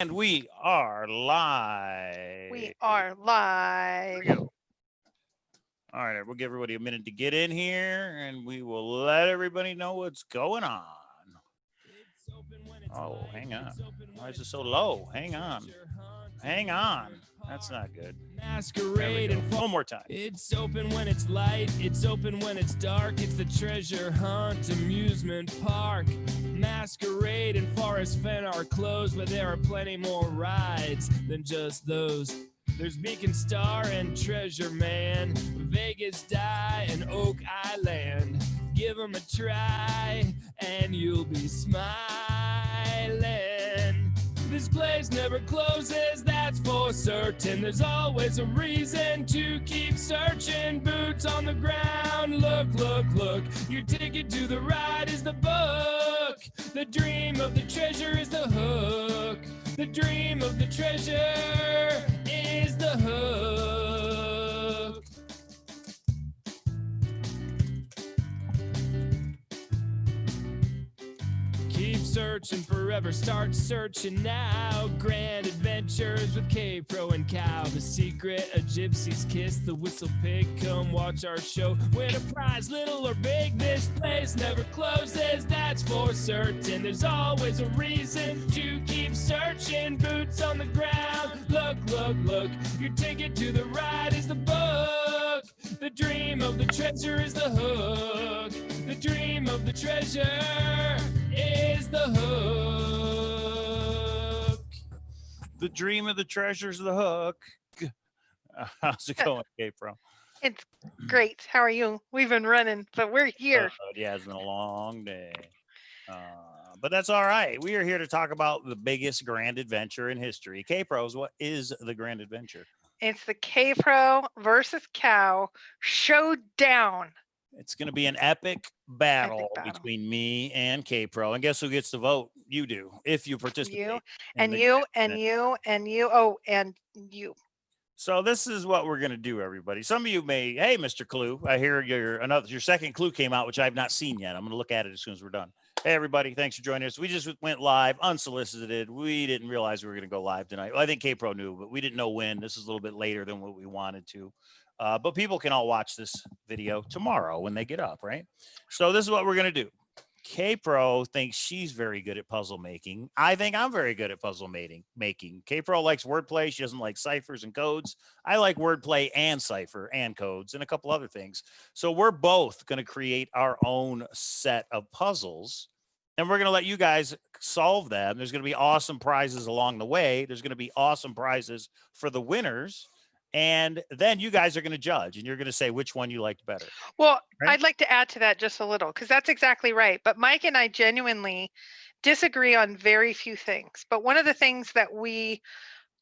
And we are live. We are live. All right, we'll give everybody a minute to get in here and we will let everybody know what's going on. Oh, hang on. Why is it so low? Hang on. Hang on. That's not good. Masquerade and one more time. It's open when it's light, it's open when it's dark. It's the treasure hunt amusement park. Masquerade and Forest Fen are closed, but there are plenty more rides than just those. There's Beacon Star and Treasure Man, Vegas Die and Oak Island. Give them a try and you'll be smiling. This place never closes, that's for certain. There's always a reason to keep searching. Boots on the ground, look, look, look. Your ticket to the ride is the book. The dream of the treasure is the hook. The dream of the treasure is the hook. Keep searching forever, start searching now. Grand adventures with Kpro and Cow. The secret, a gypsy's kiss, the whistle pig. Come watch our show, win a prize, little or big. This place never closes, that's for certain. There's always a reason to keep searching. Boots on the ground, look, look, look. Your ticket to the ride is the book. The dream of the treasure is the hook. The dream of the treasure is the hook. The dream of the treasure is the hook. How's it going, Kpro? It's great. How are you? We've been running, but we're here. Yeah, it's been a long day. But that's all right. We are here to talk about the biggest grand adventure in history. Kpros, what is the grand adventure? It's the Kpro versus Cow showdown. It's going to be an epic battle between me and Kpro. And guess who gets to vote? You do, if you participate. You and you and you and you. Oh, and you. So this is what we're going to do, everybody. Some of you may, hey, Mr. Clue, I hear your second clue came out, which I've not seen yet. I'm going to look at it as soon as we're done. Hey, everybody, thanks for joining us. We just went live, unsolicited. We didn't realize we were going to go live tonight. Well, I think Kpro knew, but we didn't know when. This is a little bit later than what we wanted to. But people can all watch this video tomorrow when they get up, right? So this is what we're going to do. Kpro thinks she's very good at puzzle making. I think I'm very good at puzzle making. Kpro likes wordplay. She doesn't like ciphers and codes. I like wordplay and cipher and codes and a couple other things. So we're both going to create our own set of puzzles, and we're going to let you guys solve them. There's going to be awesome prizes along the way. There's going to be awesome prizes for the winners. And then you guys are going to judge, and you're going to say which one you liked better. Well, right? I'd like to add to that just a little, because that's exactly right. But Mike and I genuinely disagree on very few things. But one of the things that we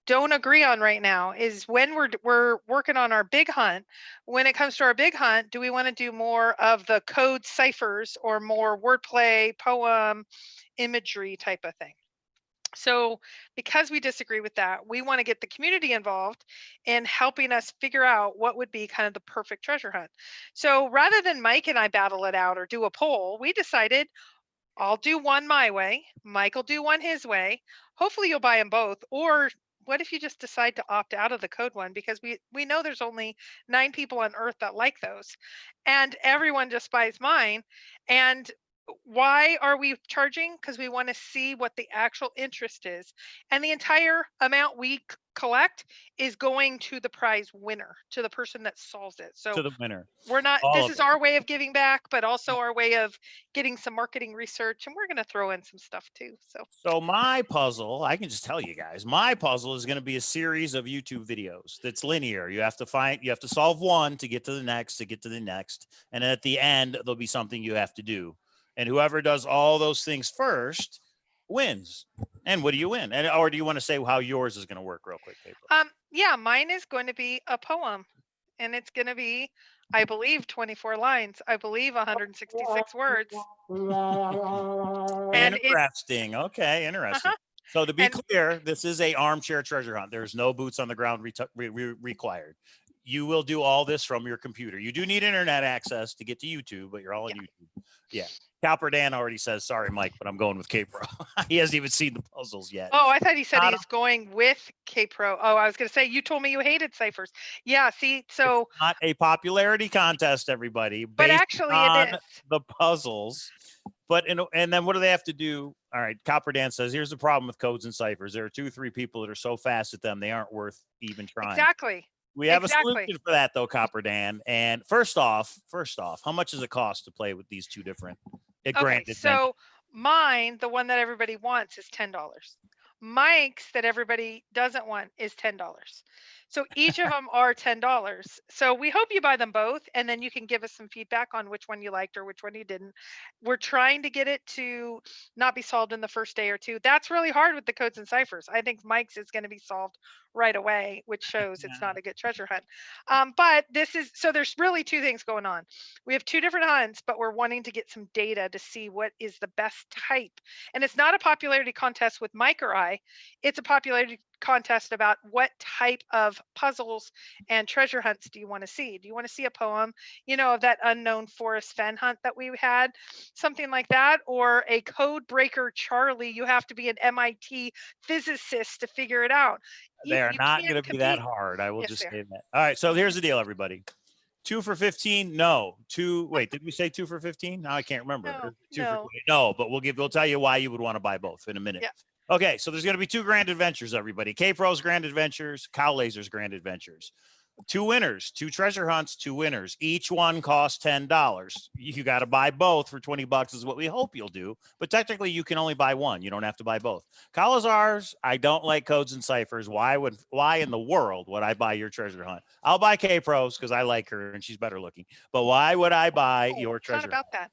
don't agree on right now is when we're working on our big hunt. When it comes to our big hunt, do we want to do more of the code ciphers or more wordplay, poem, imagery type of thing? So because we disagree with that, we want to get the community involved in helping us figure out what would be kind of the perfect treasure hunt. So rather than Mike and I battle it out or do a poll, we decided I'll do one my way, Mike will do one his way. Hopefully you'll buy them both. Or what if you just decide to opt out of the code one? Because we know there's only 9 people on earth that like those. And everyone just buys mine. And why are we charging? Because we want to see what the actual interest is, and the entire amount we collect is going to the prize winner, to the person that solves it. So to the winner. We're not, this is our way of giving back, but also our way of getting some marketing research, and we're going to throw in some stuff too. So my puzzle, I can just tell you guys, my puzzle is going to be a series of YouTube videos that's linear. You have to solve one to get to the next, and at the end there'll be something you have to do. And whoever does all those things first wins. And what do you win? And or do you want to say how yours is going to work real quick, Kpro? Yeah, mine is going to be a poem, and it's going to be, I believe, 24 lines. I believe 166 words. And interesting. Okay, interesting. So to be clear, this is a armchair treasure hunt. There's no boots on the ground required. You will do all this from your computer. You do need internet access to get to YouTube, but you're all on YouTube. Copper Dan already says, sorry, Mike, but I'm going with Kpro. He hasn't even seen the puzzles yet. Oh, I thought he said Not he's going with Kpro. Oh, I was going to say, you told me you hated ciphers. Yeah, see, so, Not a popularity contest, everybody, but based actually on it is. the puzzles. But and then what do they have to do? All right, Copper Dan says, here's the problem with codes and ciphers. There are 2-3 people that are so fast at them, they aren't worth even trying. Exactly. We have a Exactly. solution for that, though, Copper Dan. And first off, how much does it cost to play with these two different Okay, granted? so mine, the one that everybody wants, is $10. Mike's that everybody doesn't want is $10. So each of them are $10. So we hope you buy them both, and then you can give us some feedback on which one you liked or which one you didn't. We're trying to get it to not be solved in the first day or two. That's really hard with the codes and ciphers. I think Mike's is going to be solved right away, which shows it's not a good treasure hunt. But this is, so there's really two things going on. We have two different hunts, but we're wanting to get some data to see what is the best type. And it's not a popularity contest with Mike or I. It's a popularity contest about what type of puzzles and treasure hunts do you want to see? Do you want to see a poem, of that unknown forest fen hunt that we had, something like that, or a code breaker Charlie? You have to be an MIT physicist to figure it out. They are not can't going to be that compete. hard. I will Yes, just they are. say that. All right, so here's the deal, everybody. 2 for 15? No. Wait, did we say 2 for 15? No, I can't remember. No, Two no. For 20. No, but we'll tell you why you would want to buy both in a minute. Yeah. Okay, so there's going to be 2 grand adventures, everybody. Kpro's grand adventures, Cowlazars grand adventures. 2 winners, 2 treasure hunts, 2 winners. Each one costs $10. You got to buy both for $20 is what we hope you'll do. But technically, you can only buy one. You don't have to buy both. Cowlazars, I don't like codes and ciphers. Why in the world would I buy your treasure hunt? I'll buy Kpro's because I like her and she's better looking. But why would I buy your treasure? It's not about that.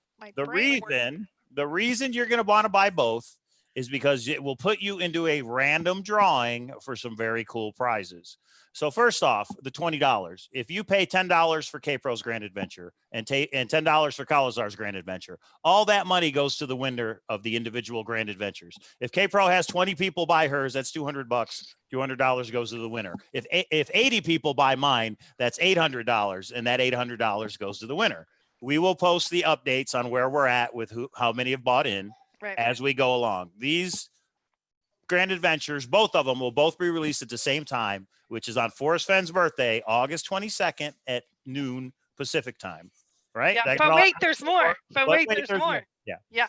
The reason you're going to want to buy both is because it will put you into a random drawing for some very cool prizes. So first off, the $20. If you pay $10 for Kpro's Grand Adventure and $10 for Cowlazars Grand Adventure, all that money goes to the winner of the individual Grand Adventures. If Kpro has 20 people buy hers, that's $200. $200 goes to the winner. If 80 people buy mine, that's $800, and that $800 goes to the winner. We will post the updates on where we're at with how many have bought in as we go along. These Grand Adventures, both of them will both be released at the same time, which is on Forrest Fenn's birthday, August 22nd at noon Pacific time. Right? Yeah, but wait, there's more. There's more. Yeah. Yeah.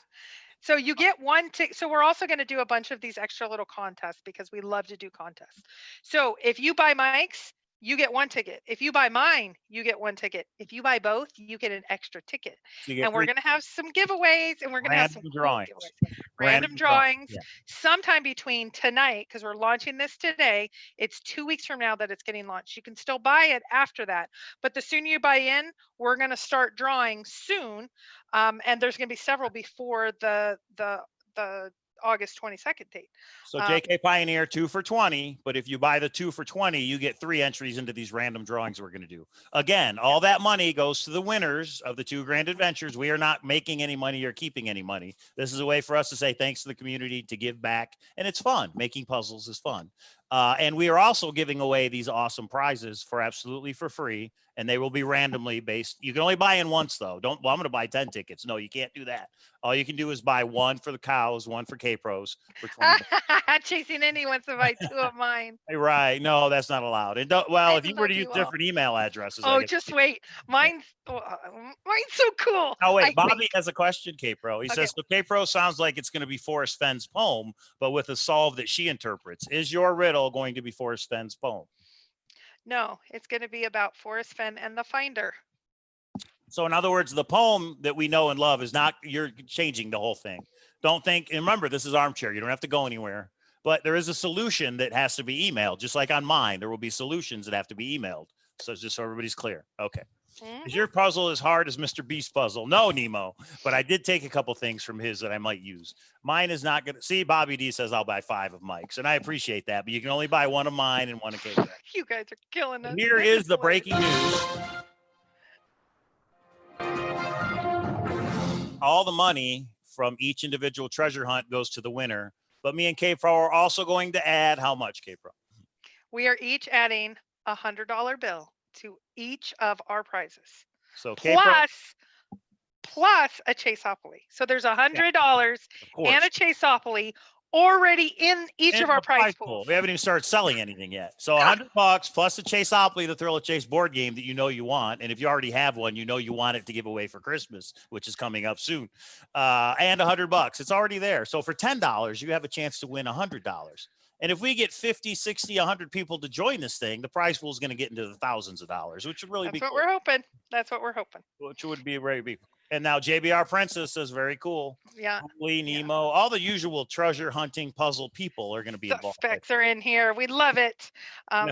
So you get one ticket. So we're also going to do a bunch of these extra little contests because we love to do contests. So if you buy Mike's, you get one ticket. If you buy mine, you get one ticket. If you buy both, you get an extra ticket. And we're going to have some giveaways, and we're going to have some drawings. Random drawings. Yeah. Sometime between tonight, because we're launching this today, it's 2 weeks from now that it's getting launched. You can still buy it after that, but the sooner you buy in, we're going to start drawing soon, and there's going to be several before the August 22nd date. So JK Pioneer 2 for 20, but if you buy the 2 for 20, you get 3 entries into these random drawings we're going to do. Again, all that money goes to the winners of the 2 Grand Adventures. We are not making any money or keeping any money. This is a way for us to say thanks to the community, to give back, and it's fun. Making puzzles is fun. And we are also giving away these awesome prizes for absolutely for free, and they will be randomly based. You can only buy in once, though. I'm going to buy 10 tickets. No, you can't do that. All you can do is buy one for the cows, one for Kpro's for 20. Chasing Indy wants to buy 2 of mine. Right. No, that's not allowed. And if you were to use different email addresses. Oh, just wait. Mine's so cool. Oh, wait. Bobby has a question, Kpro. He says, so Kpro sounds like it's going to be Forrest Fenn's poem, but with a solve that she interprets. Is your riddle going to be Forrest Fenn's poem? No, it's going to be about Forrest Fenn and the Finder. So in other words, the poem that we know and love is not, you're changing the whole thing. Don't think, and remember, this is armchair. You don't have to go anywhere, but there is a solution that has to be emailed. Just like on mine, there will be solutions that have to be emailed. So just so everybody's clear. Okay. Is your puzzle as hard as Mr. Beast's puzzle? No, Nemo, but I did take a couple things from his that I might use. Mine is not going to see. Bobby D says I'll buy 5 of Mike's, and I appreciate that, but you can only buy 1 of mine and 1 of Kpro. You guys are killing us. Here is the breaking news. All the money from each individual treasure hunt goes to the winner, but me and Kpro are also going to add how much, Kpro? We are each adding $100 bill to each of our prizes. So plus a Chaseopoly. So there's $100 Of course. and a Chaseopoly already in each In of our the prize pool. pools. We haven't even started selling anything yet. So $100 plus a Chaseopoly, the Thrill of Chase board game that you know you want. And if you already have one, you know you want it to give away for Christmas, which is coming up soon. And $100. It's already there. So for $10, you have a chance to win $100. And if we get 50, 60, 100 people to join this thing, the prize pool is going to get into the thousands of dollars, which would really be That's what cool. we're hoping. That's what we're hoping. Which would be very big. And now JBR Princess is very cool. Yeah. Lee, Nemo, all the usual treasure hunting puzzle people are going to be involved. Suspects are in here. We love it.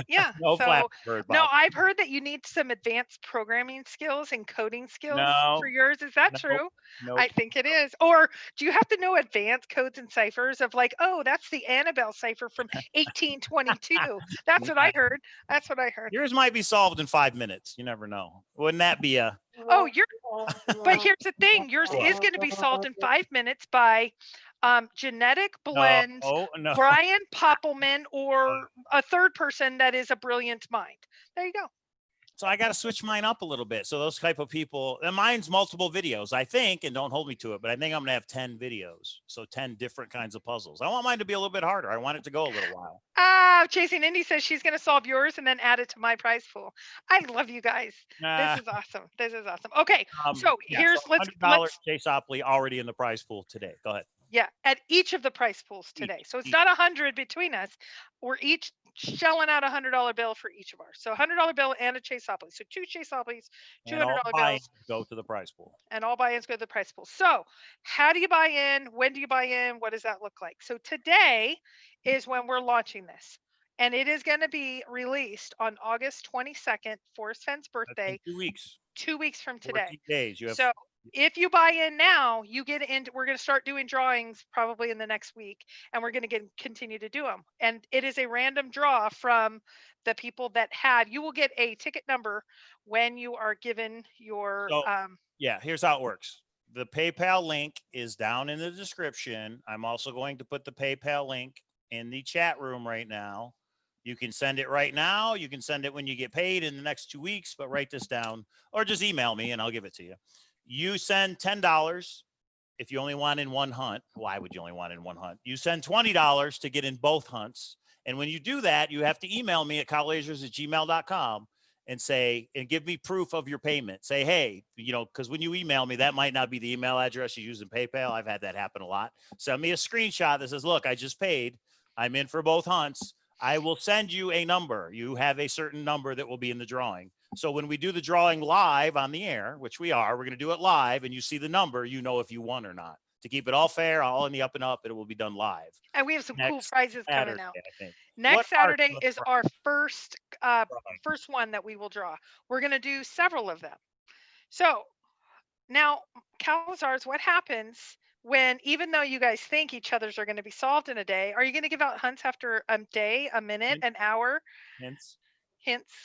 Yeah. No So Flappy Bird, no, Bob. I've heard that you need some advanced programming skills and coding skills No. for yours. Is that Nope. true? Nope. I think it is. Or do you have to know advanced codes and ciphers of like, oh, that's the Annabelle cipher from 1822? That's what I heard. That's what I heard. Yours might be solved in 5 minutes. You never know. Wouldn't that be a? Oh, but here's the thing. Yours is going to be solved in 5 minutes by genetic blend, Oh no. Brian Poppelman, or a third person that is a brilliant mind. There you go. So I got to switch mine up a little bit. So those type of people, and mine's multiple videos, I think, and don't hold me to it, but I think I'm going to have 10 videos. So 10 different kinds of puzzles. I want mine to be a little bit harder. I want it to go a little while. Chasing Indy says she's going to solve yours and then add it to my prize pool. I love you guys. This is awesome. This is awesome. Okay. So here's, let's Chaseopoly already in the prize pool today. Go ahead. Yeah, at each of the prize pools today. So it's not 100 between us. We're each shelling out $100 bill for each of ours. So $100 bill and a Chaseopoly. So 2 Chaseopolies, $200 bills. Go to the prize pool. And all buy-ins go to the prize pool. So how do you buy in? When do you buy in? What does that look like? So today is when we're launching this. And it is going to be released on August 22nd, Forrest Fenn's birthday. 2 weeks. 2 weeks from today. 14 days. You have so if you buy in now, you get into, we're going to start doing drawings probably in the next week, and we're going to continue to do them. And it is a random draw from the people that have, you will get a ticket number when you are given your, yeah, here's how it works. The PayPal link is down in the description. I'm also going to put the PayPal link in the chat room right now. You can send it right now. You can send it when you get paid in the next 2 weeks, but write this down or just email me and I'll give it to you. You send $10 if you only want in one hunt. Why would you only want in one hunt? You send $20 to get in both hunts. And when you do that, you have to email me at cowlazars@gmail.com and say, and give me proof of your payment. Say, hey, you know, because when you email me, that might not be the email address you use in PayPal. I've had that happen a lot. Send me a screenshot that says, look, I just paid. I'm in for both hunts. I will send you a number. You have a certain number that will be in the drawing. So when we do the drawing live on the air, which we are, we're going to do it live, and you see the number, you know if you won or not. To keep it all fair, all in the up and up, it will be done live. And we have some cool prizes coming out. I think. Next Saturday is our first one that we will draw. We're going to do several of them. So now, Cowlazars, what happens when, even though you guys think each other's are going to be solved in a day, are you going to give out hunts after a day, a minute, an hour? Hints,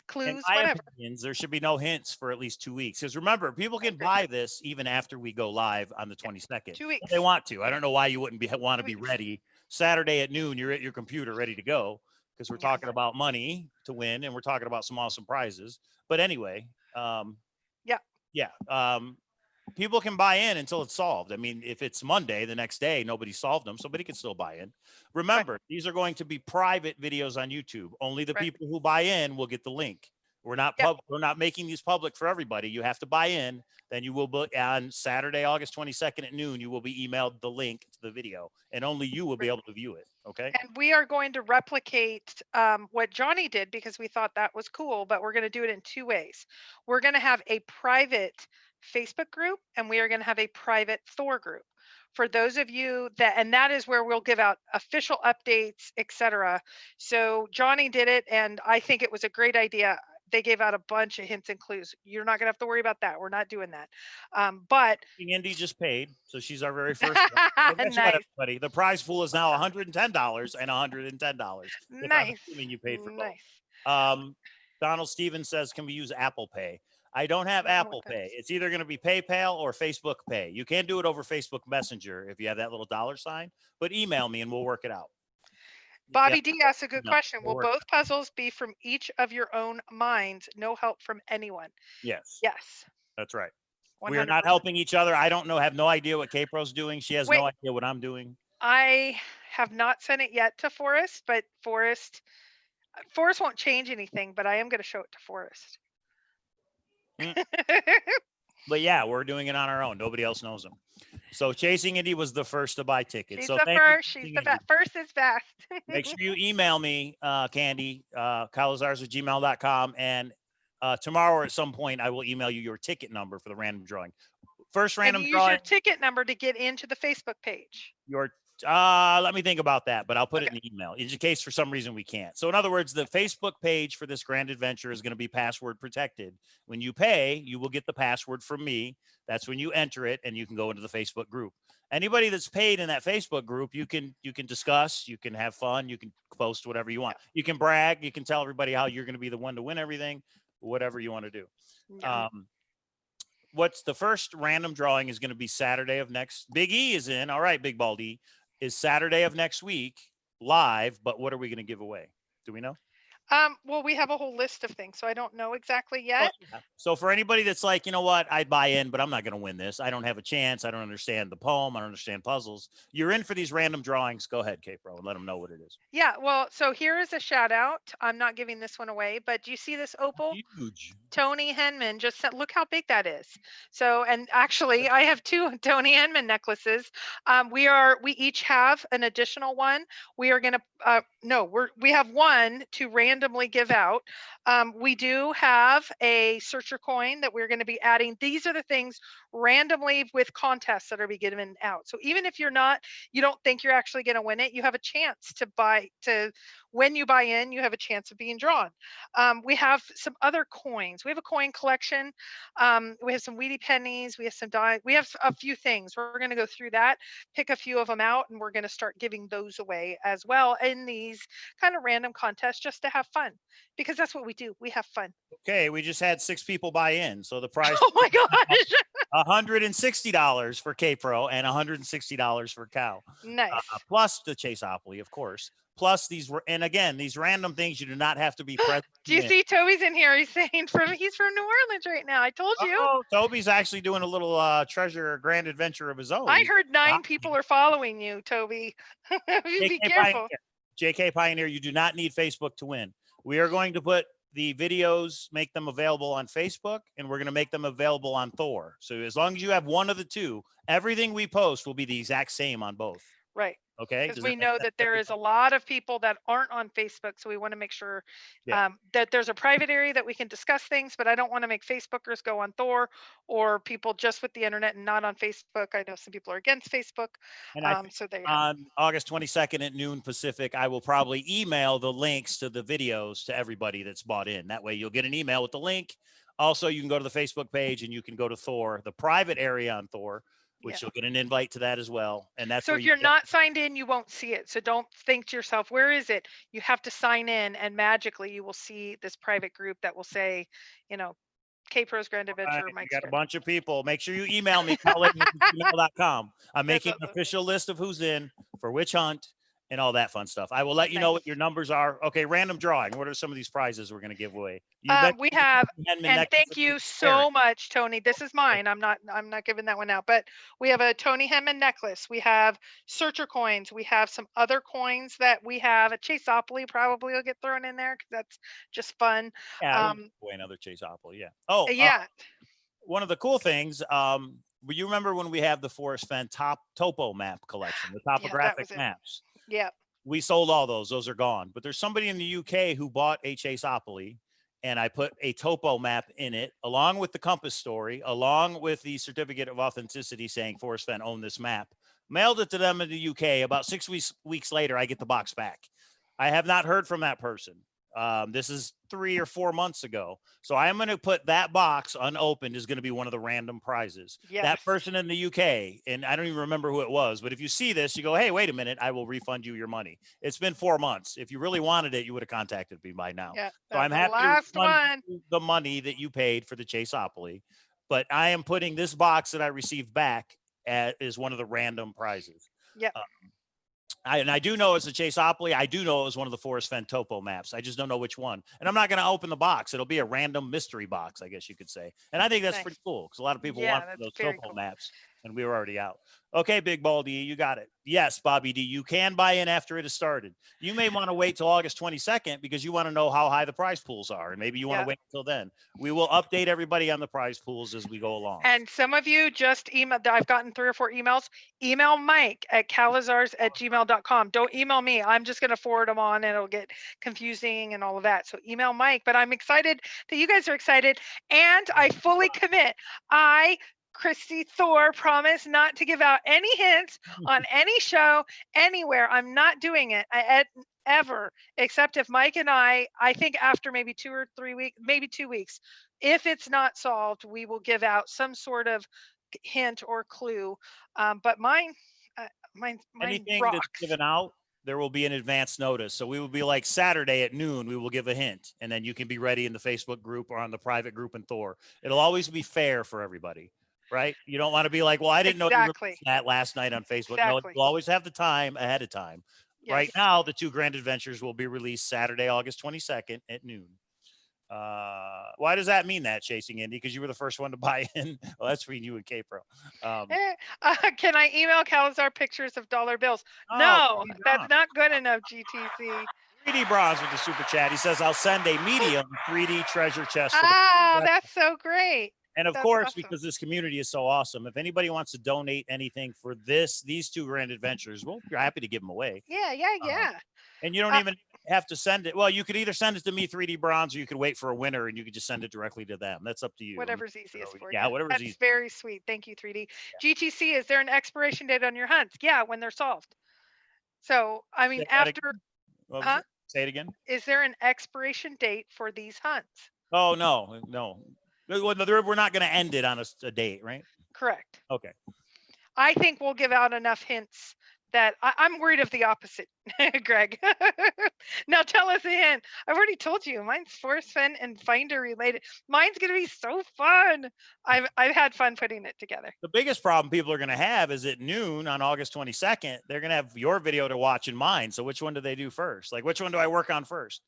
clues, whatever. There should be no hints for at least 2 weeks. Because remember, people can buy this even after we go live on the 22nd. 2 weeks. If they want to. I don't know why you wouldn't want to be ready. Saturday at noon, you're at your computer ready to go, because we're talking about money to win and we're talking about some awesome prizes. But anyway, people can buy in until it's solved. I mean, if it's Monday, the next day, nobody solved them. Somebody can still buy in. Remember, these are going to be private videos on YouTube. Only the people who buy in will get the link. We're not we're not making these public for everybody. You have to buy in. Then you will be on Saturday, August 22nd at noon. You will be emailed the link to the video, and only you will be able to view it. Okay. And we are going to replicate what Johnny did, because we thought that was cool, but we're going to do it in 2 ways. We're going to have a private Facebook group, and we are going to have a private Thor group for those of you that, and that is where we'll give out official updates, etc. So Johnny did it, and I think it was a great idea. They gave out a bunch of hints and clues. You're not gonna have to worry about that. We're not doing that. But Indy just paid, so she's our very first. Nice. Everybody. The prize pool is now $110 and $110. Nice. Assuming you paid for both. Nice. Donald Stevens says, can we use Apple Pay? I don't have Apple Pay. It's either going to be PayPal or Facebook Pay. You can do it over Facebook Messenger if you have that little $sign, but email me and we'll work it out. Bobby D asked a good question. Will both puzzles be from each of your own minds? No help from anyone? Yes. Yes. That's right. We are not 100%. helping each other. I don't know, have no idea what Kpro's doing. She has Wait. no idea what I'm doing. I have not sent it yet to Forrest, but Forrest won't change anything, but I am going to show it to Forrest. But yeah, we're doing it on our own. Nobody else knows them. So Chasing Indy was the first to buy tickets. She's So the thank you, first. She's Chasing the Indy. best. First is best. Make sure you email me, Candy, Cowlazars@gmail.com. And tomorrow or at some point, I will email you your ticket number for the random drawing. First And random you use your drawing. ticket number to get into the Facebook page. Let me think about that, but I'll put it Okay. in the email in case for some reason we can't. So in other words, the Facebook page for this grand adventure is going to be password protected. When you pay, you will get the password from me. That's when you enter it and you can go into the Facebook group. Anybody that's paid in that Facebook group, you can discuss, you can have fun, you can post whatever you want. You can brag, you can tell everybody how you're going to be the one to win everything, whatever you want to do. Yeah. What's the first random drawing is going to be Saturday of next. Big E is in. All right, Big Baldy is Saturday of next week live. But what are we going to give away? Do we know? Well, we have a whole list of things, so I don't know exactly yet. So for anybody that's like, you know what, I'd buy in, but I'm not going to win this. I don't have a chance. I don't understand the poem. I don't understand puzzles. You're in for these random drawings. Go ahead, Kpro, and let them know what it is. Yeah. Well, so here is a shout out. I'm not giving this one away, but do you see this opal? Huge. Tony Henman just said, look how big that is. So, and actually I have 2 Tony Henman necklaces. We each have an additional one. We are going to, we have one to randomly give out. We do have a searcher coin that we're going to be adding. These are the things randomly with contests that are being given out. So even if you don't think you're actually going to win it, you have a chance when you buy in, you have a chance of being drawn. We have some other coins. We have a coin collection. We have some weedy pennies. We have some we have a few things. We're going to go through that, pick a few of them out, and we're going to start giving those away as well in these kind of random contests just to have fun, because that's what we do. We have fun. Okay, we just had 6 people buy in. So the price Oh my gosh. $160 for Kpro and $160 for Cow. Nice. Plus the Chaseopoly, of course. Plus these were, and again, these random things you do not have to be present. Do you see Toby's in here? He's saying he's from New Orleans right now. I told you. Oh, Toby's actually doing a little treasure grand adventure of his own. I heard 9 people are following you, Toby. Be careful. JK Pioneer, you do not need Facebook to win. We are going to put the videos, make them available on Facebook, and we're going to make them available on Thor. So as long as you have one of the two, everything we post will be the exact same on both. Right. Okay. Because we know that there is a lot of people that aren't on Facebook. So we want to make sure that there's a private area that we can discuss things, but I don't want to make Facebookers go on Thor or people just with the internet and not on Facebook. I know some people are against Facebook. And so there you on August 22nd at noon Pacific, I will probably email the links to the videos to everybody that's bought in. That way you'll get an email with the link. Also, you can go to the Facebook page and you can go to Thor, the private area on Thor, which you'll get an invite to that as well. And that's so if you're not signed in, you won't see it. So don't think to yourself, where is it? You have to sign in, and magically you will see this private group that will say, Kpro's Grand Adventure. You got a bunch of people. Make sure you email me, cowlazars@gmail.com. I'm making an official list of who's in for which hunt and all that fun stuff. I will let you know what your numbers are. Okay, random drawing. What are some of these prizes we're going to give away? We have, and thank you so much, Tony. This is mine. I'm not giving that one out, but we have a Tony Henman necklace. We have searcher coins. We have some other coins that we have. A Chaseopoly probably will get thrown in there because that's just fun. Yeah, another Chaseopoly. Yeah. Oh, yeah. One of the cool things, you remember when we have the Forest Fen topo map collection, the topographic maps? Yeah. We sold all those. Those are gone. But there's somebody in the UK who bought a Chaseopoly, and I put a topo map in it, along with the compass story, along with the certificate of authenticity saying Forest Fen owned this map. Mailed it to them in the UK. About 6 weeks later, I get the box back. I have not heard from that person. This is 3 or 4 months ago. So I'm going to put that box unopened is going to be one of the random prizes. Yes. That person in the UK, and I don't even remember who it was, but if you see this, you go, hey, wait a minute, I will refund you your money. It's been 4 months. If you really wanted it, you would have contacted me by now. Yeah, so I'm happy to refund the money that you paid for the Chaseopoly, but I am putting this box that I received back as one of the random prizes. Yeah. I do know it's a Chaseopoly. I do know it was one of the Forest Fen topo maps. I just don't know which one. And I'm not going to open the box. It'll be a random mystery box, I guess you could say. And I think that's Nice. pretty cool because a lot of people Yeah, want that's those very topo cool. maps, and we were already out. Okay, Big Baldy, you got it. Yes, Bobby D, you can buy in after it has started. You may want to wait till August 22nd because you want to know how high the prize pools are, and maybe you want to Yeah. wait until then. We will update everybody on the prize pools as we go along. And some of you just emailed, I've gotten 3 or 4 emails. Email Mike at cowlazars@gmail.com. Don't email me. I'm just going to forward them on and it'll get confusing and all of that. So email Mike, but I'm excited that you guys are excited. And I fully commit. Christy Thor, promise not to give out any hints on any show anywhere. I'm not doing it ever, except if Mike and I think after maybe 2 or 3 weeks, maybe 2 weeks, if it's not solved, we will give out some sort of hint or clue. But mine Anything rocks. that's given out, there will be an advance notice. So we will be like Saturday at noon, we will give a hint, and then you can be ready in the Facebook group or on the private group in Thor. It'll always be fair for everybody, right? You don't want to be like, well, I didn't know you released that last night on Facebook. Exactly. No, you'll always have the time ahead of time. Yes. Right now, the 2 Grand Adventures will be released Saturday, August 22nd at noon. Why does that mean that, Chasing Indy? Because you were the first one to buy in. Well, that's between you and Kpro. Can I email Cowlazar pictures of dollar bills? Oh, No, that's not good enough, GTC. 3D Bronze with the super chat. He says, I'll send a medium 3D treasure chest. Oh, that's so great. And of That's course, awesome. because this community is so awesome, if anybody wants to donate anything for these 2 Grand Adventures, we're happy to give them away. Yeah. And you don't even have to send it. Well, you could either send it to me, 3D Bronze, or you could wait for a winner and you could just send it directly to them. That's up to you. Whatever's easiest for you. Yeah, whatever's That's easy. very sweet. Thank you, 3D. Yeah. GTC, is there an expiration date on your hunts? Yeah, when they're solved. So, I mean, after. Say it again. Is there an expiration date for these hunts? Oh, no. We're not going to end it on a date, right? Correct. Okay. I think we'll give out enough hints that I'm worried of the opposite, Greg. Now tell us a hint. I've already told you mine's Forest Fen and Finder related. Mine's going to be so fun. I've had fun putting it together. The biggest problem people are going to have is at noon on August 22nd, they're going to have your video to watch and mine. So which one do they do first? Like, which one do I work on first?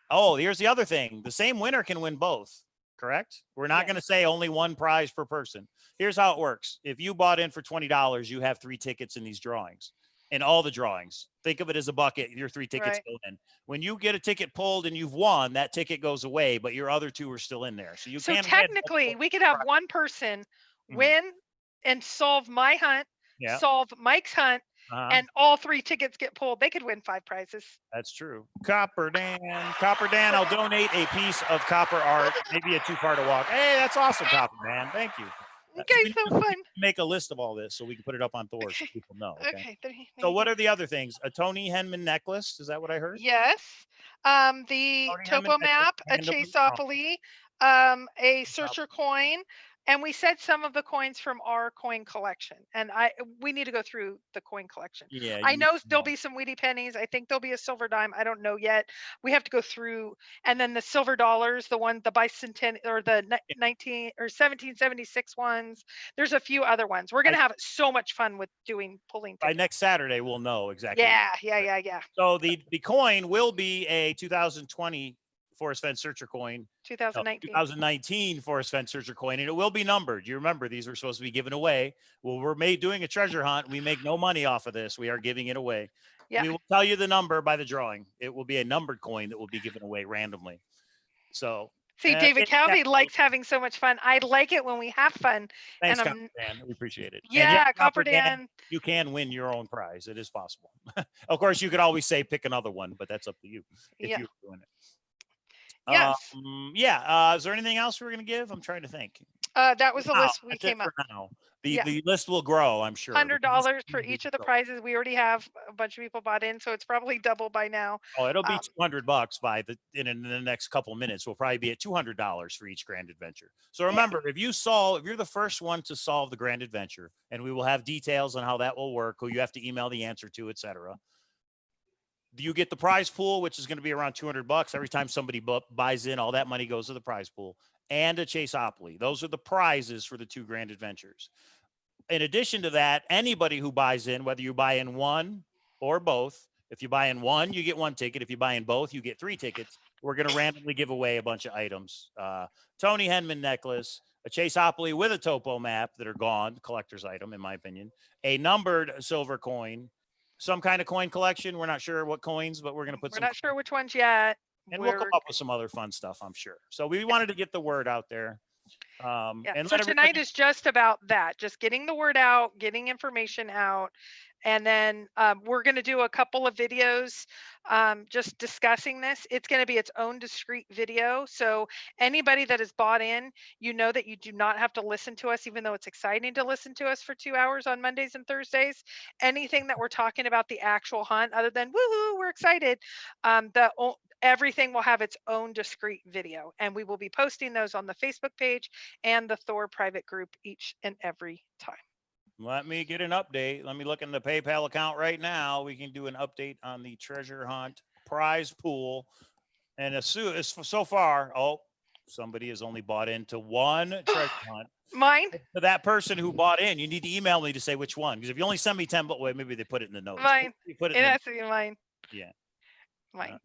Oh, here's the other thing. The same winner can win both. Correct? We're not going to say only one prize per person. Here's how it works. If you bought in for $20, you have 3 tickets in these drawings. In all the drawings, think of it as a bucket. Your 3 tickets go in. When you get a ticket pulled and you've won, that ticket goes away, but your other 2 are still in there. So technically, we could have one person win and solve my hunt, solve Mike's hunt, and all 3 tickets get pulled. They could win 5 prizes. That's true. Copper Dan, I'll donate a piece of copper art. Maybe too far to walk. Hey, that's awesome, Copper Dan. Thank you. Okay, so fun. Make a list of all this so we can put it up on Thor so people know. Okay. So what are the other things? A Tony Henman necklace? Is that what I heard? Yes. The topo map, a Chaseopoly, a searcher coin, and we said some of the coins from our coin collection. And we need to go through the coin collection. Yeah. I know there'll be some weedy pennies. I think there'll be a silver dime. I don't know yet. We have to go through, and then the silver dollars, the bicentennial or the 1776 ones. There's a few other ones. We're gonna have so much fun with pulling. By next Saturday, we'll know exactly. Yeah. So the coin will be a 2020 Forest Fen Searcher coin. 2019 Forest Fen Searcher coin, and it will be numbered. You remember these were supposed to be given away. Well, we're doing a treasure hunt. We make no money off of this. We are giving it away. Yeah. We will tell you the number by the drawing. It will be a numbered coin that will be given away randomly. So see, David Calvi likes having so much fun. I like it when we have fun. Thanks, Copper Dan. We appreciate it. Yeah, Copper Dan. You can win your own prize. It is possible. Of course, you could always say pick another one, but that's up to you if you're doing it. Yes. Is there anything else we're going to give? I'm trying to think. That was the list we came up. Now. The list will grow, I'm sure. $100 for each of the prizes. We already have a bunch of people bought in, so it's probably double by now. Oh, it'll be $200 in the next couple of minutes. We'll probably be at $200 for each Grand Adventure. So remember, if you're the first one to solve the Grand Adventure, and we will have details on how that will work, who you have to email the answer to, etc. You get the prize pool, which is going to be around $200 every time somebody buys in. All that money goes to the prize pool, and a Chaseopoly. Those are the prizes for the 2 Grand Adventures. In addition to that, anybody who buys in, whether you buy in 1 or both. If you buy in one, you get one ticket. If you buy in both, you get 3 tickets. We're going to randomly give away a bunch of items. Tony Henman necklace, a Chaseopoly with a topo map that are gone, collector's item, in my opinion, a numbered silver coin, some kind of coin collection. We're not sure what coins, but we're going to put We're some. not sure which ones yet. And we'll come up with some other fun stuff, I'm sure. So we wanted to get the word out there. Yeah. And So let tonight everybody. is just about that, just getting the word out, getting information out. And then we're going to do a couple of videos just discussing this. It's going to be its own discrete video. So anybody that is bought in, you know that you do not have to listen to us, even though it's exciting to listen to us for 2 hours on Mondays and Thursdays. Anything that we're talking about the actual hunt, other than woohoo, we're excited, everything will have its own discrete video, and we will be posting those on the Facebook page and the Thor private group each and every time. Let me get an update. Let me look in the PayPal account right now. We can do an update on the treasure hunt prize pool. And so far, somebody has only bought into one treasure hunt. Mine? To that person who bought in, you need to email me to say which one. Because if you only send me 10, but wait, maybe they put it in the notes. Mine. You put it It in has to be mine. Yeah. Mine.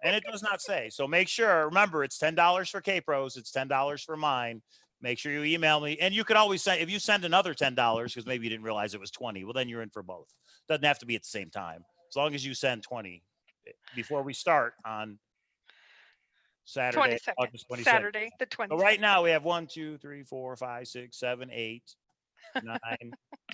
And it does not say. So make sure, remember, it's $10 for Kpros. It's $10 for mine. Make sure you email me. And you could always send, if you send another $10, because maybe you didn't realize it was 20, well, then you're in for both. Doesn't have to be at the same time. As long as you send 20 before we start on Saturday, 22nd. August 22nd. Saturday, the 22nd. So right now we have 1, 2, 3, 4, 5, 6, 7, 8, 9,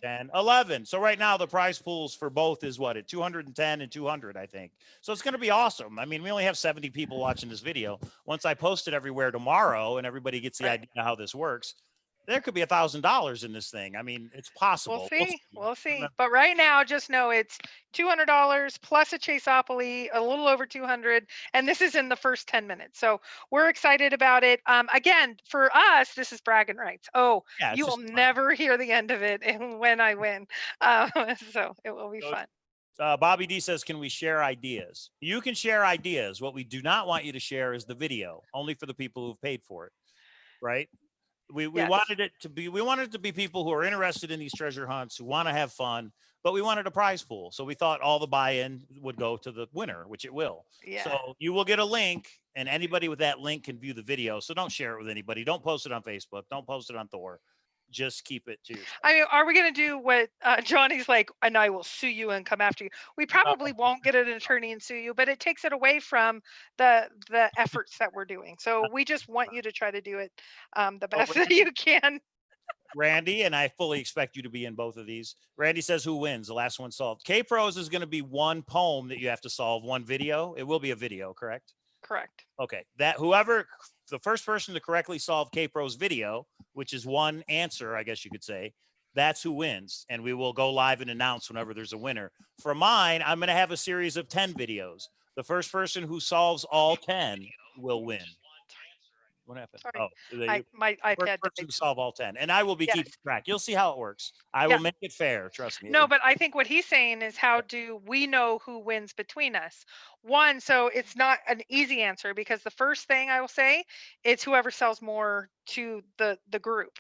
10, 11. So right now the prize pools for both is what, at 210 and 200, I think. So it's going to be awesome. I mean, we only have 70 people watching this video. Once I post it everywhere tomorrow and everybody gets the idea how this works, there could be $1,000 in this thing. I mean, it's possible. We'll see. But right now, just know it's $200 plus a Chaseopoly, a little over 200, and this is in the first 10 minutes. So we're excited about it. Again, for us, this is bragging rights. Oh, Yeah, you will never hear the end of it when I win. So it will be fun. Bobby D says, can we share ideas? You can share ideas. What we do not want you to share is the video, only for the people who've paid for it, right? We wanted it to be people who are interested in these treasure hunts, who want to have fun, but we wanted a prize pool. So we thought all the buy-in would go to the winner, which it will. Yeah. So you will get a link, and anybody with that link can view the video. So don't share it with anybody. Don't post it on Facebook. Don't post it on Thor. Just keep it to yourself. I mean, are we going to do what Johnny's like, and I will sue you and come after you? We probably won't get an attorney and sue you, but it takes it away from the efforts that we're doing. So we just want you to try to do it the best that you can. Randy, and I fully expect you to be in both of these. Randy says, who wins? The last one solved. Kpros is going to be one poem that you have to solve, one video. It will be a video, correct? Correct. Okay. The first person to correctly solve Kpro's video, which is one answer, I guess you could say, that's who wins. And we will go live and announce whenever there's a winner. For mine, I'm going to have a series of 10 videos. The first person who solves all 10 will win. What happened? Sorry. My iPad to solve all 10, and I will be keeping track. You'll see how it works. I will make it fair. Trust me. No, but I think what he's saying is, how do we know who wins between us? One, so it's not an easy answer, because the first thing I will say, it's whoever sells more to the group.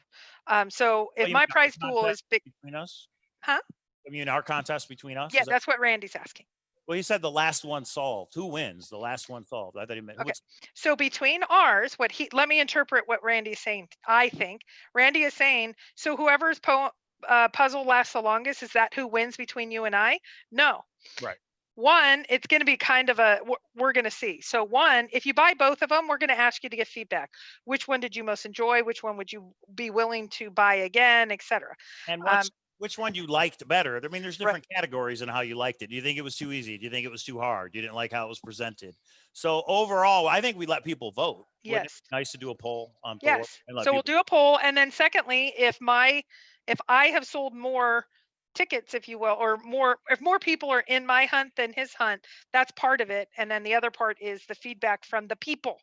So if my prize pool is big between us, huh? I mean, our contest between us. Yeah, that's what Randy's asking. Well, he said the last one solved. Who wins? The last one solved. I thought he meant. Okay. So between ours, let me interpret what Randy's saying. I think Randy is saying, so whoever's puzzle lasts the longest, is that who wins between you and I? No. Right. One, it's going to be kind of we're going to see. So one, if you buy both of them, we're going to ask you to give feedback. Which one did you most enjoy? Which one would you be willing to buy again, etc. And which one you liked better? I mean, there's different categories in how you liked it. Do you think it was too easy? Do you think it was too hard? You didn't like how it was presented? So overall, I think we let people vote. Yes. Nice to do a poll on. Yes. So we'll do a poll, and then secondly, if I have sold more tickets, if you will, or if more people are in my hunt than his hunt, that's part of it. And then the other part is the feedback from the people.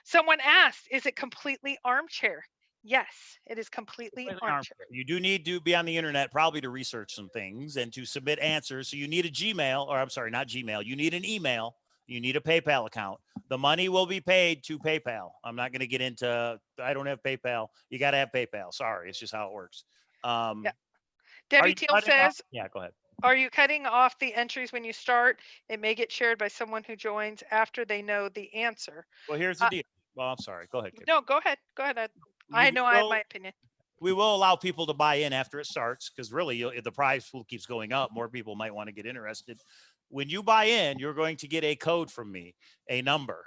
Someone asked, is it completely armchair? Yes, it is completely armchair. You do need to be on the internet probably to research some things and to submit answers. So you need a Gmail, or I'm sorry, not Gmail. You need an email. You need a PayPal account. The money will be paid to PayPal. I'm not going to get into, I don't have PayPal. You got to have PayPal. Sorry. It's just how it works. Yeah. Debbie Teal says, yeah, go ahead. Are you cutting off the entries when you start? It may get shared by someone who joins after they know the answer. Well, here's the deal. Well, I'm sorry. Go ahead, Kip. No, go ahead. Go ahead. I know I have my opinion. We will allow people to buy in after it starts because really, if the prize pool keeps going up, more people might want to get interested. When you buy in, you're going to get a code from me, a number.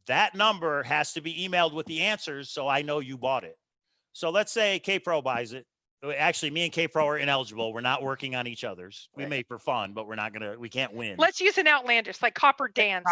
That number has to be emailed with the answers so I know you bought it. So let's say Kpro buys it. Actually, me and Kpro are ineligible. We're not working on each other's. We may for fun, but we can't win. Let's use an outlandish like Copper Dan.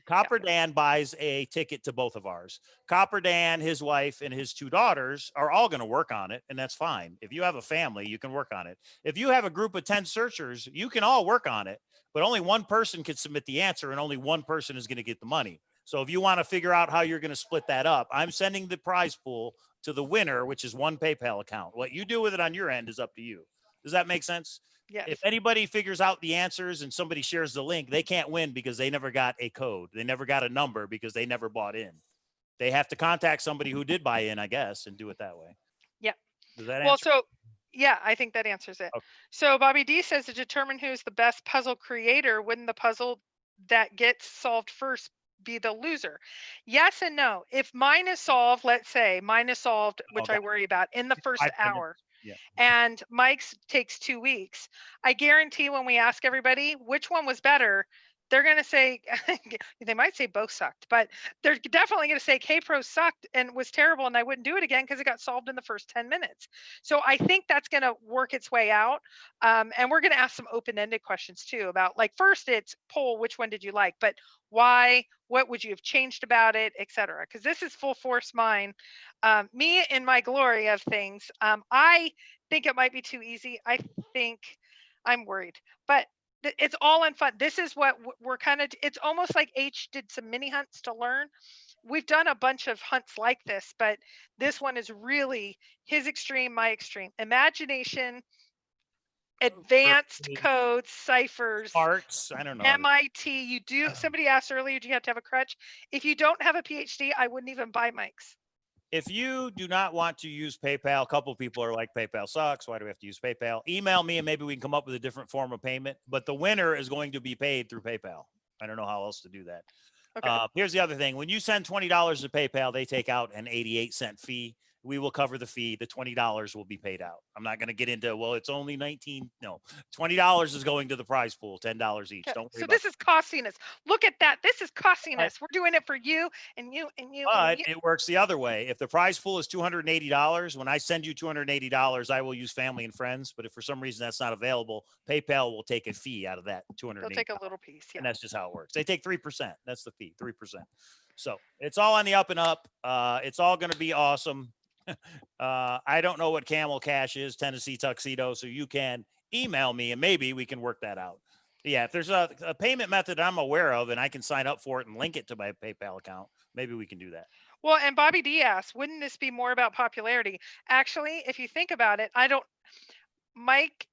Copper Dan buys a ticket to both of ours. Copper Dan, his wife, and his 2 daughters are all going to work on it, and that's fine. If you have a family, you can work on it. If you have a group of 10 searchers, you can all work on it, but only one person can submit the answer, and only one person is going to get the money. So if you want to figure out how you're going to split that up, I'm sending the prize pool to the winner, which is one PayPal account. What you do with it on your end is up to you. Does that make sense? Yes. If anybody figures out the answers and somebody shares the link, they can't win because they never got a code. They never got a number because they never bought in. They have to contact somebody who did buy in, I guess, and do it that way. Yeah. Does that Well, answer? so yeah, I think that answers it. Okay. So Bobby D says to determine who's the best puzzle creator, wouldn't the puzzle that gets solved first be the loser? Yes and no. If mine is solved, let's say mine is solved, which I worry about in the first 5 minutes. hour. Yeah. And Mike's takes 2 weeks. I guarantee when we ask everybody which one was better, they're going to say, they might say both sucked, but they're definitely going to say Kpro sucked and was terrible and I wouldn't do it again because it got solved in the first 10 minutes. So I think that's going to work its way out. And we're going to ask some open-ended questions too about, like, first it's poll, which one did you like, but why, what would you have changed about it, etc. Because this is full force mine. Me in my glory of things. I think it might be too easy. I think I'm worried, but it's all in fun. This is what we're kind of, it's almost like H did some mini hunts to learn. We've done a bunch of hunts like this, but this one is really his extreme, my extreme. Imagination, advanced codes, ciphers, Parts, I don't know. MIT. You do, somebody asked earlier, do you have to have a crutch? If you don't have a PhD, I wouldn't even buy mics. If you do not want to use PayPal, a couple of people are like, PayPal sucks. Why do we have to use PayPal? Email me and maybe we can come up with a different form of payment. But the winner is going to be paid through PayPal. I don't know how else to do that. Okay. Here's the other thing. When you send $20 to PayPal, they take out an 88-cent fee. We will cover the fee. The $20 will be paid out. I'm not going to get into, well, it's only 19. No, $20 is going to the prize pool, $10 each. Okay. Don't worry So about this is costing us. Look at that. This is costing us. We're doing it for you and you and you. But it works the other way. If the prize pool is $280, when I send you $280, I will use family and friends. But if for some reason that's not available, PayPal will take a fee out of that $280. They'll take a little piece. Yeah. And that's just how it works. They take 3%. That's the fee, 3%. So it's all on the up and up. It's all going to be awesome. I don't know what Camel Cash is, Tennessee Tuxedo. So you can email me and maybe we can work that out. Yeah, if there's a payment method I'm aware of and I can sign up for it and link it to my PayPal account, maybe we can do that. Well, and Bobby D asked, wouldn't this be more about popularity? Actually, if you think about it, Mike,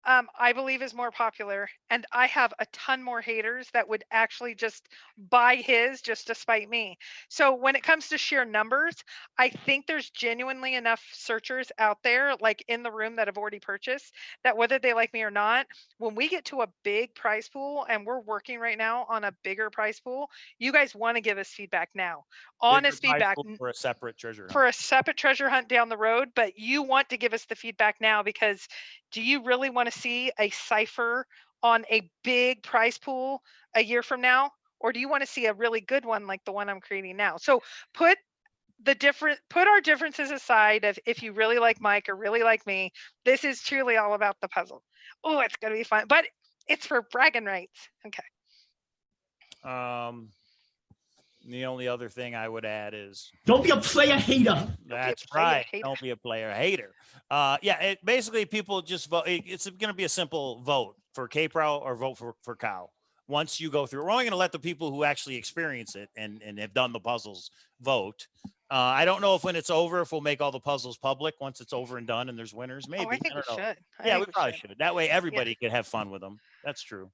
I believe is more popular, and I have a ton more haters that would actually just buy his just to spite me. So when it comes to sheer numbers, I think there's genuinely enough searchers out there, like in the room, that have already purchased, that whether they like me or not, when we get to a big prize pool, and we're working right now on a bigger prize pool, you guys want to give us feedback now. Honest feedback for a separate treasure hunt. For a separate treasure hunt down the road, but you want to give us the feedback now, because do you really want to see a cipher on a big prize pool a year from now? Or do you want to see a really good one like the one I'm creating now? So put our differences aside of if you really like Mike or really like me. This is truly all about the puzzle. Oh, it's gonna be fun, but it's for bragging rights. Okay. The only other thing I would add is don't be a player hater. That's right. Don't be a player hater. Yeah, basically people just vote. It's going to be a simple vote for Kpro or vote for Cow. Once you go through, we're only going to let the people who actually experience it and have done the puzzles vote. I don't know if when it's over, if we'll make all the puzzles public once it's over and done and there's winners. Maybe. Oh, I think we should. Yeah, we probably should. That way everybody could have fun with them. That's true.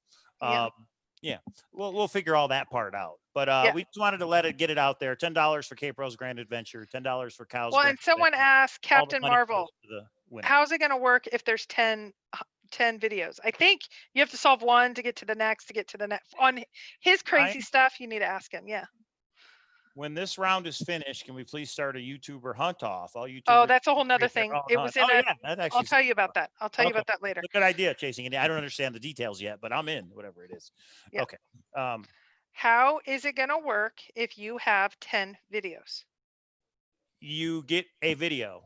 Yeah, we'll figure all that part out. But we just wanted to get it out there. $10 for Kpro's Grand Adventure, $10 for Cow's. Well, and someone asked Captain Marvel, the winner. how's it going to work if there's 10 10 videos. I think you have to solve one to get to the next, to get to the next. On his crazy stuff, you need to ask him. Yeah. When this round is finished, can we please start a YouTuber hunt off? All YouTubers. Oh, that's a whole nother create their thing. own It hunt. was in Oh, a, yeah, that I'll actually tell you about that. I'll tell you Okay. about that later. It's a good idea, chasing it. I don't understand the details yet, but I'm in, whatever it is. Yeah. Okay. How is it going to work if you have 10 videos? You get a video.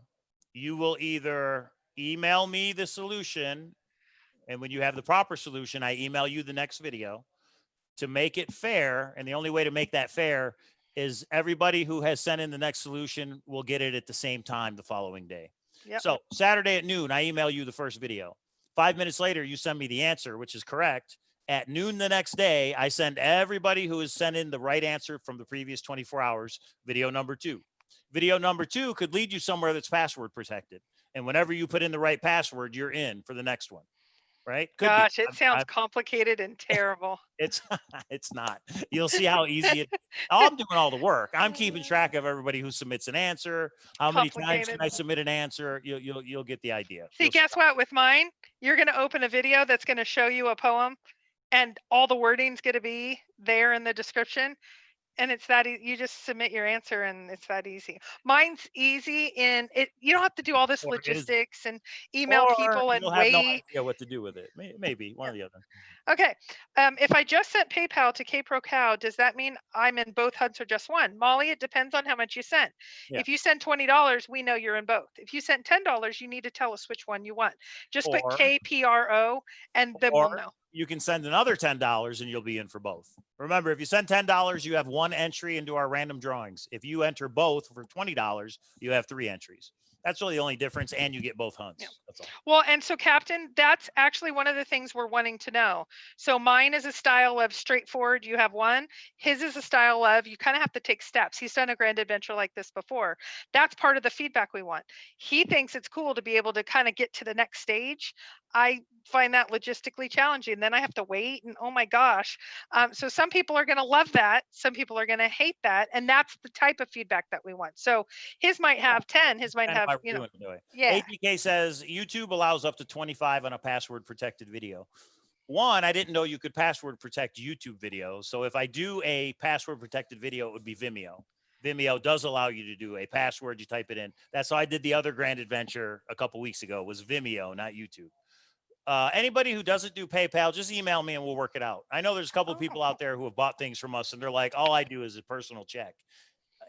You will either email me the solution, and when you have the proper solution, I email you the next video to make it fair. And the only way to make that fair is everybody who has sent in the next solution will get it at the same time the following day. Yep. So Saturday at noon, I email you the first video. 5 minutes later, you send me the answer, which is correct. At noon the next day, I send everybody who has sent in the right answer from the previous 24 hours, video number 2. Video number 2 could lead you somewhere that's password protected. And whenever you put in the right password, you're in for the next one. Right? Could Gosh, be. it sounds complicated and terrible. It's it's not. You'll see how easy it. I'm doing all the work. I'm keeping track of everybody who submits an answer. How many times can I submit an answer? You'll get the idea. See, guess what? With mine, you're going to open a video that's going to show you a poem, and all the wording's going to be there in the description. And it's that you just submit your answer, and it's that easy. Mine's easy in it. You don't have to do all this logistics and email people and you'll wait. have no idea what to do with it. Maybe one or the other. Okay. If I just sent PayPal to Kpro Cow, does that mean I'm in both hunts or just one? Molly, it depends on how much you sent. Yeah. If you send $20, we know you're in both. If you sent $10, you need to tell us which one you want. Just put KPRO, and then we'll know. You can send another $10 and you'll be in for both. Remember, if you send $10, you have 1 entry into our random drawings. If you enter both for $20, you have 3 entries. That's really the only difference, and you get both hunts. Yeah. That's all. Well, and so Captain, that's actually one of the things we're wanting to know. So mine is a style of straightforward. You have one. His is a style of you kind of have to take steps. He's done a grand adventure like this before. That's part of the feedback we want. He thinks it's cool to be able to kind of get to the next stage. I find that logistically challenging. Then I have to wait, and oh my gosh. So some people are going to love that. Some people are going to hate that. And that's the type of feedback that we want. So his might have 10, his might have, you know, yeah. APK says YouTube allows up to 25 on a password protected video. One, I didn't know you could password protect YouTube videos. So if I do a password protected video, it would be Vimeo. Vimeo does allow you to do a password. You type it in. That's how I did the other grand adventure a couple weeks ago, was Vimeo, not YouTube. Anybody who doesn't do PayPal, just email me and we'll work it out. I know there's a couple of people out there who have bought things from us and they're like, all I do is a personal check.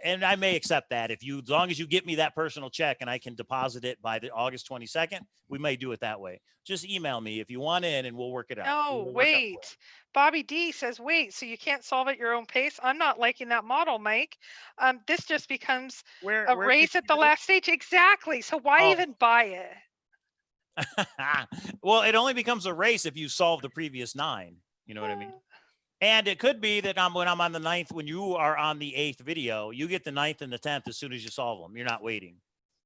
And I may accept that as long as you get me that personal check and I can deposit it by the August 22nd, we may do it that way. Just email me if you want in and we'll work it out. Oh, wait. Bobby D says, wait, so you can't solve at your own pace? I'm not liking that model, Mike. This just becomes a race at the last stage. Exactly. So why even buy it? Well, it only becomes a race if you solve the previous 9. You know what I mean? And it could be that when I'm on the 9th, when you are on the 8th video, you get the 9th and the 10th as soon as you solve them. You're not waiting.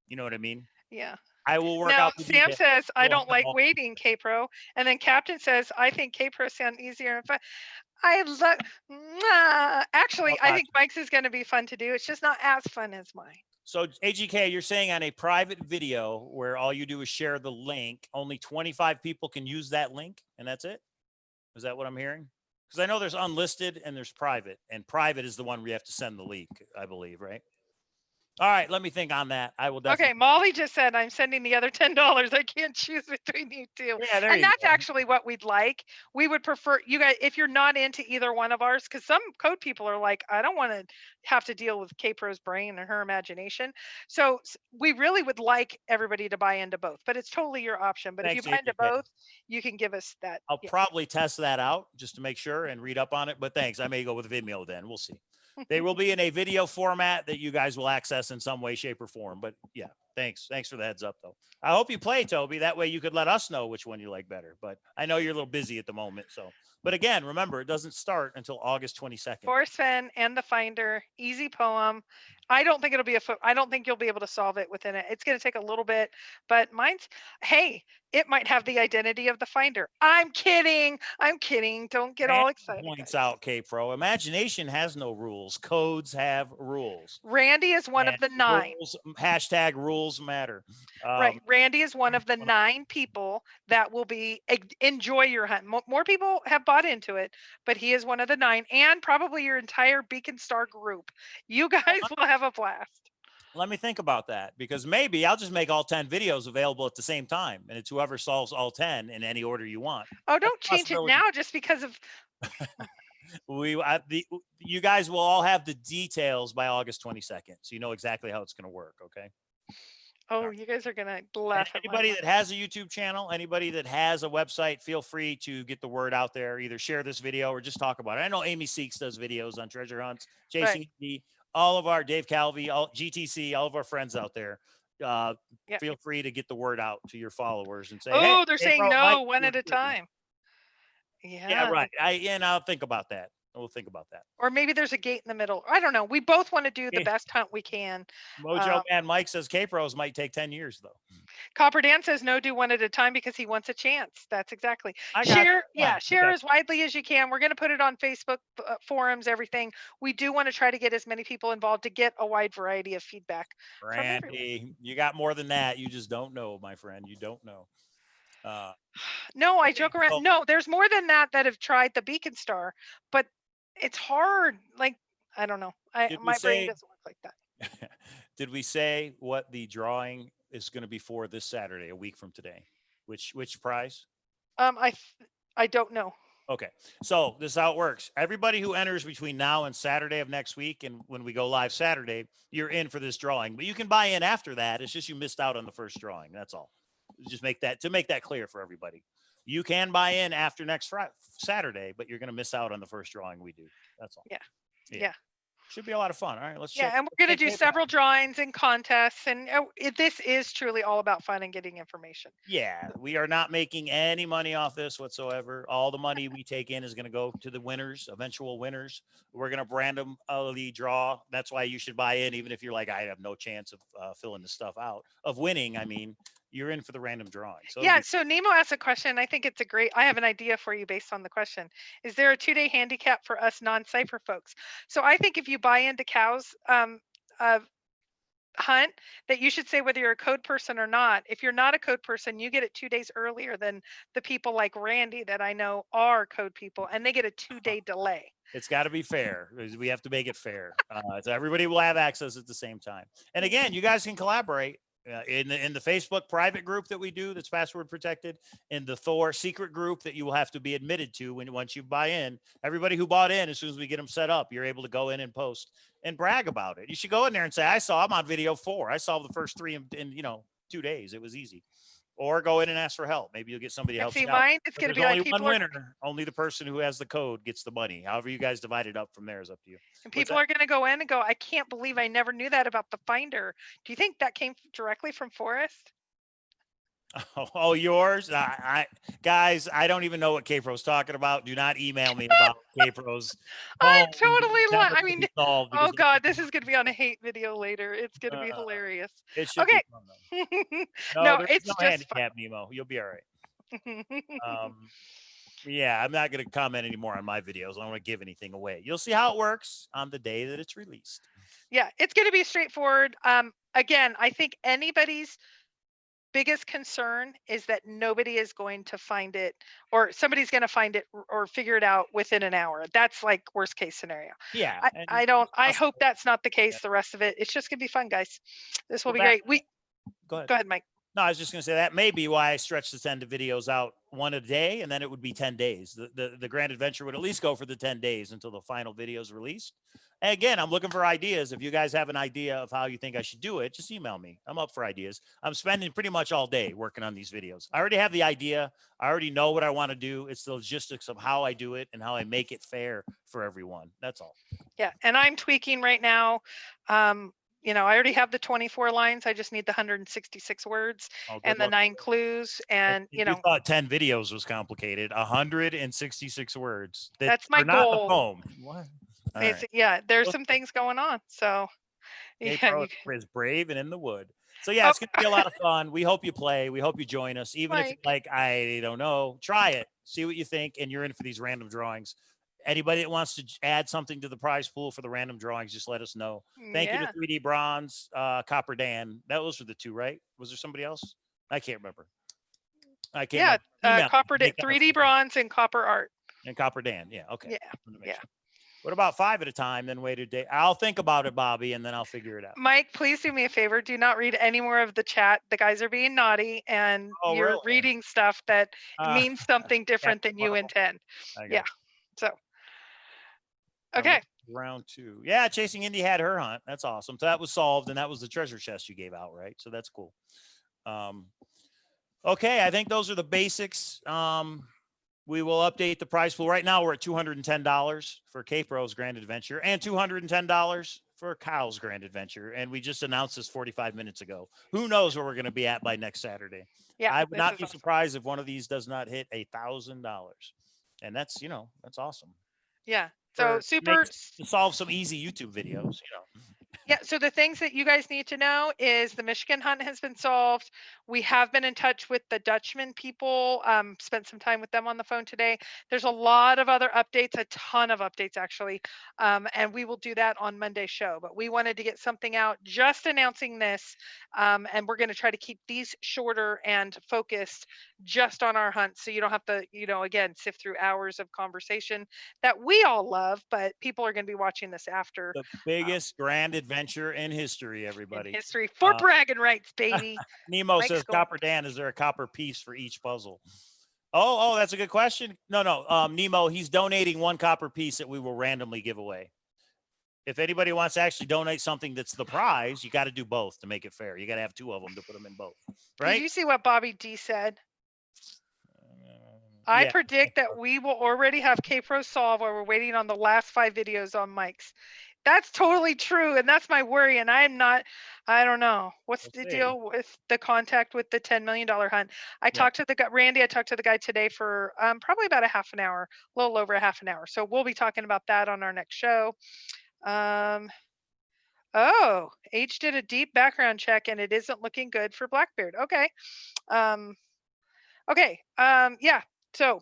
You know what I mean? Yeah. I will work now, out. Sam says, I don't like waiting, Kpro. And then Captain says, I think Kpro sounds easier and fun. I love, actually, I think Mike's is going to be fun to do. It's just not as fun as mine. So AGK, you're saying on a private video where all you do is share the link, only 25 people can use that link, and that's it? Is that what I'm hearing? Because I know there's unlisted and there's private, and private is the one where you have to send the link, I believe, right? All right, let me think on that. I will definitely. Okay, Molly just said I'm sending the other $10. I can't choose between you two. Yeah, there and you that's go. actually what we'd like. We would prefer you guys, if you're not into either one of ours, because some code people are like, I don't want to have to deal with Kpro's brain and her imagination. So we really would like everybody to buy into both, but it's totally your option. But Thanks, if you buy into both, you can give us that. I'll probably test that out just to make sure and read up on it. But thanks. I may go with Vimeo then. We'll see. They will be in a video format that you guys will access in some way, shape, or form. But yeah, thanks. Thanks for the heads up, though. I hope you play, Toby. That way you could let us know which one you like better. But I know you're a little busy at the moment. So, but again, remember, it doesn't start until August 22nd. Force Fen and the Finder, easy poem. I don't think it'll be I don't think you'll be able to solve it within it. It's going to take a little bit, but mine's, hey, it might have the identity of the finder. I'm kidding. I'm kidding. Don't get all Randy excited, points guys. out, Kpro, imagination has no rules. Codes have rules. Randy is one And of the 9. rules, hashtag rules matter. Right. Randy is one of the 9 people that will be enjoy your hunt. More people have bought into it, but he is one of the 9, and probably your entire Beacon Star group. You guys will have a blast. Let me think about that, because maybe I'll just make all 10 videos available at the same time, and it's whoever solves all 10 in any order you want. Oh, don't That's a change it possibility. now just because of You guys will all have the details by August 22nd, so you know exactly how it's going to work. Okay. Oh, you guys are gonna laugh at Anybody that has a YouTube channel, anybody that has a website, feel free to get the word out there. Either share this video or just talk about it. I know Amy Seeks does videos on treasure hunts, Chasing the, all of our Dave Calvi, all GTC, all of our friends out there. Feel free to get the word out to your followers and say, oh, hey, they're saying bro, no, Mike, one at a time. Yeah, right. I'll think about that. We'll think about that. Or maybe there's a gate in the middle. I don't know. We both want to do the best hunt we can. Mojo Man Mike says Kpros might take 10 years though. Copper Dan says no, do one at a time because he wants a chance. That's exactly. Share as widely as you can. We're going to put it on Facebook forums, everything. We do want to try to get as many people involved to get a wide variety of feedback. Randy, you got more than that. You just don't know, my friend. You don't know. No, I joke around. No, there's more than that have tried the Beacon Star, but it's hard. Like, I don't know. My brain doesn't work like that. Did we say what the drawing is going to be for this Saturday, a week from today? Which prize? I don't know. Okay, so this is how it works. Everybody who enters between now and Saturday of next week, and when we go live Saturday, you're in for this drawing. But you can buy in after that. It's just you missed out on the first drawing. That's all. Just make that clear for everybody. You can buy in after next Saturday, but you're going to miss out on the first drawing we do. That's all. Yeah. Should be a lot of fun. All right, let's check. And we're going to do several drawings and contests, and this is truly all about fun and getting information. Yeah, we are not making any money off this whatsoever. All the money we take in is going to go to the winners, eventual winners. We're going to randomly draw. That's why you should buy in, even if you're like, I have no chance of filling this stuff out, of winning. I mean, you're in for the random drawing. So so Nemo asked a question. I think it's I have an idea for you based on the question. Is there a 2-day handicap for us non-cipher folks? So I think if you buy into Cow's hunt, that you should say whether you're a code person or not. If you're not a code person, you get it 2 days earlier than the people like Randy that I know are code people, and they get a 2-day delay. It's got to be fair. We have to make it fair. So everybody will have access at the same time. And again, you guys can collaborate. In the Facebook private group that we do that's password protected, in the Thor secret group that you will have to be admitted to once you buy in. Everybody who bought in, as soon as we get them set up, you're able to go in and post and brag about it. You should go in there and say, I'm on video 4. I solved the first 3 in 2 days. It was easy. Or go in and ask for help. Maybe you'll get somebody else. See, mine, it's going to be like only one winner. Only the person who has the code gets the money. However you guys divide it up from there is up to you. And people are going to go in and go, I can't believe I never knew that about the finder. Do you think that came directly from Forrest? Oh, yours? Guys, I don't even know what Kpro's talking about. Do not email me about Kpro's. I'm totally I mean, oh God, this is going to be on a hate video later. It's going to be hilarious. It should be fun, no, it's no just handicap, Nemo. You'll be all right. Yeah, I'm not going to comment anymore on my videos. I don't want to give anything away. You'll see how it works on the day that it's released. Yeah, it's going to be straightforward. Again, I think anybody's biggest concern is that nobody is going to find it, or somebody's going to find it or figure it out within an hour. That's like worst case scenario. Yeah. I hope that's not the case. The rest of it, it's just going to be fun, guys. This will be great. Go ahead, Mike. No, I was just going to say that may be why I stretched the 10 videos out one a day, and then it would be 10 days. The Grand Adventure would at least go for the 10 days until the final video is released. And again, I'm looking for ideas. If you guys have an idea of how you think I should do it, just email me. I'm up for ideas. I'm spending pretty much all day working on these videos. I already have the idea. I already know what I want to do. It's the logistics of how I do it and how I make it fair for everyone. That's all. Yeah, and I'm tweaking right now. I already have the 24 lines. I just need the 166 words and the 9 clues. And, you thought 10 videos was complicated. 166 words. That's my goal. Not the poem. What? Yeah, there's some things going on. So, Yeah, Kpro you is brave and in the wood. So yeah, it's gonna be a lot of fun. We hope you play. We hope you join us. Even if you're Mike. like, I don't know, try it. See what you think, and you're in for these random drawings. Anybody that wants to add something to the prize pool for the random drawings, just let us know. Thank you to Yeah. 3D Bronze, Copper Dan. Those were the two, right? Was there somebody else? I can't remember. I can't Yeah. remember. Email Copper me. 3D bronze and copper art. And Copper Dan. Yeah. Okay. Yeah. Just wanted to make Yeah. sure. What about 5 at a time? Then wait a day. I'll think about it, Bobby, and then I'll figure it out. Mike, please do me a favor. Do not read any more of the chat. The guys are being naughty and Oh, you're really? reading stuff that means something Yeah, different than you horrible. intend. I got Yeah. you. So, I'm okay. round 2. Yeah, Chasing Indy had her hunt. That's awesome. So that was solved, and that was the treasure chest you gave out, right? So that's cool. Okay, I think those are the basics. We will update the prize pool. Right now, we're at $210 for Kpro's Grand Adventure and $210 for Kyle's Grand Adventure. And we just announced this 45 minutes ago. Who knows where we're going to be at by next Saturday? Yeah. I would not is be awesome. surprised if one of these does not hit $1,000. And that's, that's awesome. Yeah. So To solve some easy YouTube videos, Yeah, so the things that you guys need to know is the Michigan hunt has been solved. We have been in touch with the Dutchman people, spent some time with them on the phone today. There's a lot of other updates, a ton of updates actually, and we will do that on Monday's show. But we wanted to get something out just announcing this, and we're going to try to keep these shorter and focused just on our hunt, so you don't have to, again, sift through hours of conversation that we all love, but people are going to be watching this after. the biggest grand adventure in history, In everybody. history for bragging rights, baby. Nemo Mike's says, going. Copper Dan, is there a copper piece for each puzzle? Oh, that's a good question. No. Nemo, he's donating 1 copper piece that we will randomly give away. If anybody wants to actually donate something that's the prize, you got to do both to make it fair. You got to have 2 of them to put them in both, right? Did you see what Bobby D said? I predict that we will already have Kpro solved while we're waiting on the last 5 videos on Mike's. That's totally true, and that's my worry. And I don't know. What's the deal with the contact with the $10 million hunt? I talked to the guy, Randy. I talked to the guy today for probably about a half an hour, a little over a half an hour. So we'll be talking about that on our next show. Oh, H did a deep background check, and it isn't looking good for Blackbeard. Okay. Okay. Yeah. So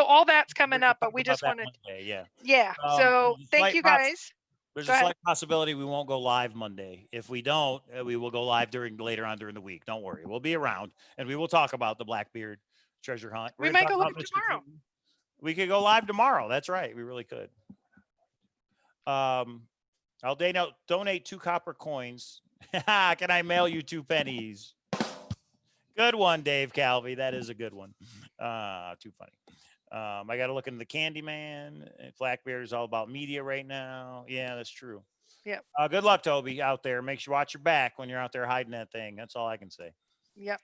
all that's coming up, but we just wanted. Monday, yeah. So thank you guys. There's a slight possibility we won't go live Monday. If we don't, we will go live later on during the week. Don't worry, we'll be around and we will talk about the Blackbeard treasure hunt. We might go live tomorrow. We could go live tomorrow. That's right. We really could. I'll donate 2 copper coins. Can I mail you 2 pennies? Good one, Dave Calvi. That is a good one. Too funny. I got to look into the Candyman. Blackbeard is all about media right now. Yeah, that's true. Yep. Good luck, Toby, out there. Make sure you watch your back when you're out there hiding that thing. That's all I can say. Yep.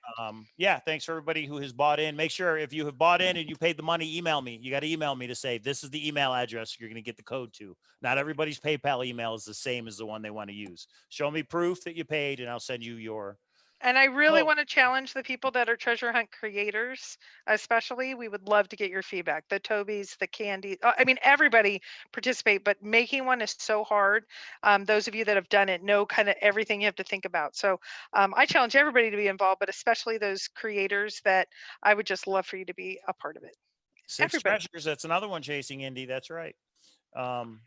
Yeah, thanks for everybody who has bought in. Make sure if you have bought in and you paid the money, email me. You got to email me to say this is the email address you're going to get the code to. Not everybody's PayPal email is the same as the one they want to use. Show me proof that you paid, and I'll send you your. And I really want to challenge the people that are treasure hunt creators, especially. We would love to get your feedback. The Tobys, the Candy. I mean, everybody participate, but making one is so hard. Those of you that have done it know kind of everything you have to think about. So I challenge everybody to be involved, but especially those creators that I would just love for you to be a part of it. 6 treasures. That's another one, Chasing Indy. That's right. And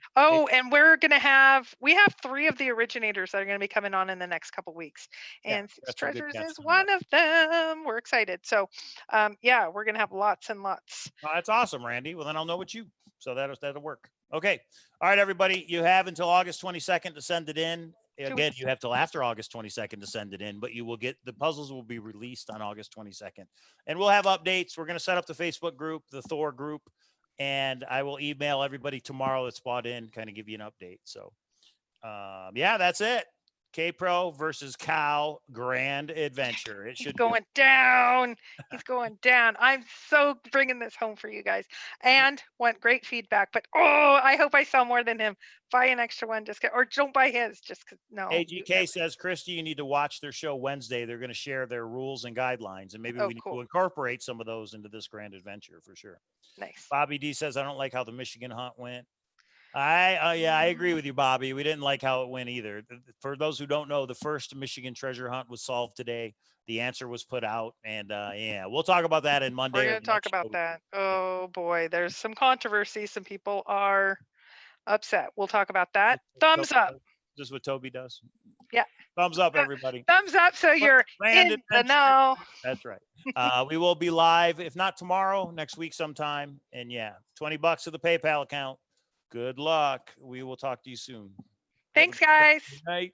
we have 3 of the originators that are going to be coming on in the next couple weeks, and 6 treasures is one of them. We're excited. So we're going to have lots and lots. That's awesome, Randy. Well, then I'll know what you, so that'll work. Okay. All right, everybody, you have until August 22nd to send it in. Again, you have till after August 22nd to send it in, but you will get the puzzles will be released on August 22nd, and we'll have updates. We're going to set up the Facebook group, the Thor group, and I will email everybody tomorrow that's bought in, kind of give you an update. So, that's it. Kpro versus Cow Grand Adventure. It should He's going down. He's going down. I'm so bringing this home for you guys, and want great feedback. But I hope I sell more than him. Buy an extra one, or don't buy his. Just because no. AGK says, Christy, you need to watch their show Wednesday. They're going to share their rules and guidelines, and maybe we need to incorporate some of those into this Grand Adventure for sure. Nice. Bobby D says, I don't like how the Michigan hunt went. Yeah, I agree with you, Bobby. We didn't like how it went either. For those who don't know, the first Michigan treasure hunt was solved today. The answer was put out, and yeah, we'll talk about that in Monday. We're or going to the talk next about show. that. Oh boy, there's some controversy. Some people are upset. We'll talk about that. Thumbs up. This is what Toby does. Yeah. Thumbs up, everybody. Thumbs up so you're Grand in the adventure. know. That's right. We will be live, if not tomorrow, next week sometime. And yeah, $20 to the PayPal account. Good luck. We will talk to you soon. Thanks, Everybody, guys. good night.